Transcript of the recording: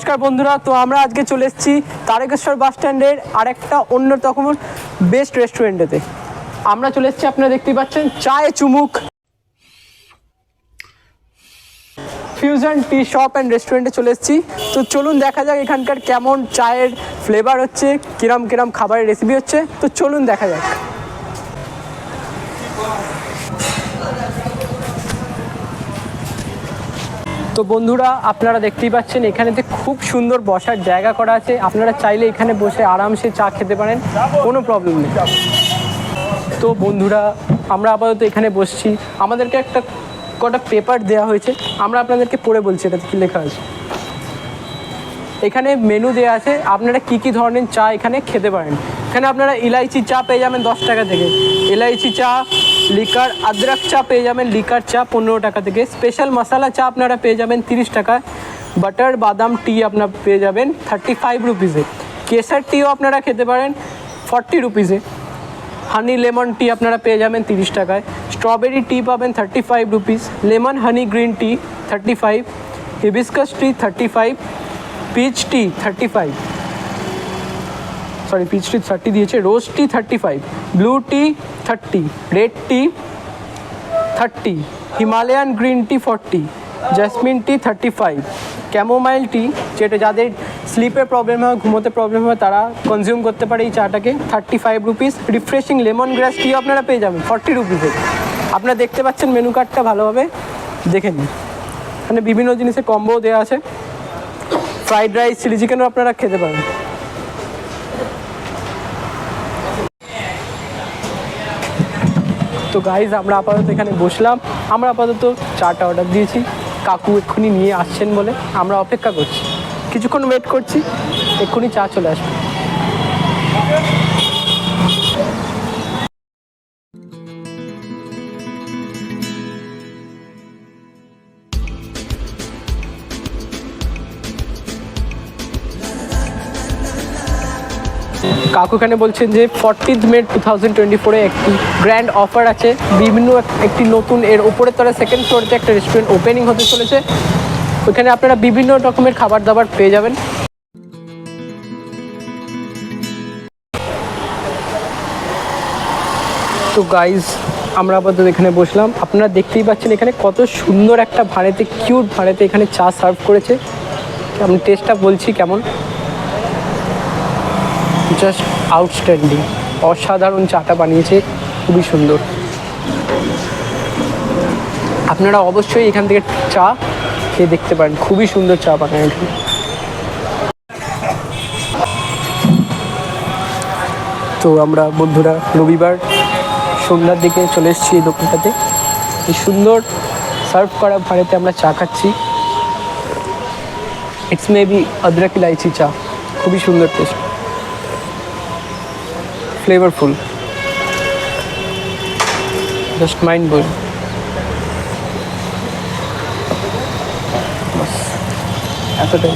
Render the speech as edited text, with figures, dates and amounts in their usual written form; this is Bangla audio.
নমস্কার বন্ধুরা, তো আমরা আজকে চলে এসেছি তারকেশ্বর বাস স্ট্যান্ডের আরেকটা অন্যতম বেস্ট রেস্টুরেন্টেতে। আমরা চলে এসেছি, আপনারা দেখতেই পাচ্ছেন, চায়ে চুমুক ফিউশন টি শপ অ্যান্ড রেস্টুরেন্টে চলে এসেছি। তো চলুন দেখা যাক এখানকার কেমন চায়ের ফ্লেভার হচ্ছে, কিরম কিরম খাবারের রেসিপি হচ্ছে। তো চলুন দেখা যাক। তো বন্ধুরা, আপনারা দেখতেই পাচ্ছেন এখানেতে খুব সুন্দর বসার জায়গা করা আছে। আপনারা চাইলে এখানে বসে আরামসে চা খেতে পারেন, কোনো প্রবলেম নেই। তো বন্ধুরা, আমরা আপাতত এখানে বসছি। আমাদেরকে একটা কটা পেপার দেওয়া হয়েছে, আমরা আপনাদেরকে পড়ে বলছি এটাতে কী লেখা আছে। এখানে মেনু দেওয়া আছে, আপনারা কী কী ধরনের চা এখানে খেতে পারেন। এখানে আপনারা ইলাইচি চা পেয়ে যাবেন 10 টাকা থেকে, ইলাইচি চা, লিকার আদরক চা পেয়ে যাবেন, লিকার চা 15 টাকা থেকে, স্পেশাল মশলা চা আপনারা পেয়ে যাবেন 30 টাকা, বাটার বাদাম টি আপনারা পেয়ে যাবেন 35 রুপিসে, কেসার টিও আপনারা খেতে পারেন 40 রুপিসে, হানি লেমন টি আপনারা পেয়ে যাবেন 30 টাকায়, স্ট্রবেরি টি পাবেন 35 rupees, lemon honey green tea 35, hibiscus tea 35, peach tea 35, sorry peach tea 30 দিয়েছে, rose tea 35, blue tea 30, red tea 30, Himalayan green tea 40, jasmine tea 35, chamomile tea, যেটা যাদের স্লিপের প্রবলেম হয়, ঘুমোতে প্রবলেম হয়, তারা কনজিউম করতে পারে এই চাটাকে, 35 রুপিস, রিফ্রেশিং লেমন গ্রাস টিও আপনারা পেয়ে যাবেন 40 রুপিসে। আপনারা দেখতে পাচ্ছেন মেনু কার্ডটা, ভালোভাবে দেখে নিন। এখানে বিভিন্ন জিনিসের কম্বো দেওয়া আছে, ফ্রাইড রাইস, চিলি চিকেনও আপনারা খেতে পারেন। তো গাইজ, আমরা আপাতত এখানে বসলাম, আমরা আপাতত চাটা অর্ডার দিয়েছি, কাকু এক্ষুনি নিয়ে আসছেন বলে আমরা অপেক্ষা করছি, কিছুক্ষণ ওয়েট করছি, এক্ষুনি চা চলে আসবে। কাকু এখানে বলছেন যে 14th মে 2024-এ একটি গ্র্যান্ড অফার আছে, বিভিন্ন একটি নতুন এর ওপরে তলা সেকেন্ড ফ্লোরতে একটা রেস্টুরেন্ট ওপেনিং হতে চলেছে, ওইখানে আপনারা বিভিন্ন রকমের খাবার দাবার পেয়ে যাবেন। তো গাইজ, আমরা আপাতত এখানে বসলাম, আপনারা দেখতেই পাচ্ছেন এখানে কত সুন্দর একটা ভাঁড়েতে, কিউট ভাঁড়েতে এখানে চা সার্ভ করেছে। আমি টেস্টটা বলছি কেমন, জাস্ট আউটস্ট্যান্ডিং, অসাধারণ চাটা বানিয়েছে, খুবই সুন্দর। আপনারা অবশ্যই এখান থেকে চা খেয়ে দেখতে পারেন, খুবই সুন্দর চা বানায় এখানে। তো আমরা বন্ধুরা রবিবার সন্ধ্যার দিকে চলে এসেছি এই দোকানটাতে, এই সুন্দর সার্ভ করা ভাঁড়েতে আমরা চা খাচ্ছি। ইটস মেবি আদরক ইলাইচি চা, খুবই সুন্দর test, flavourful, just mind blowing. এতটাই।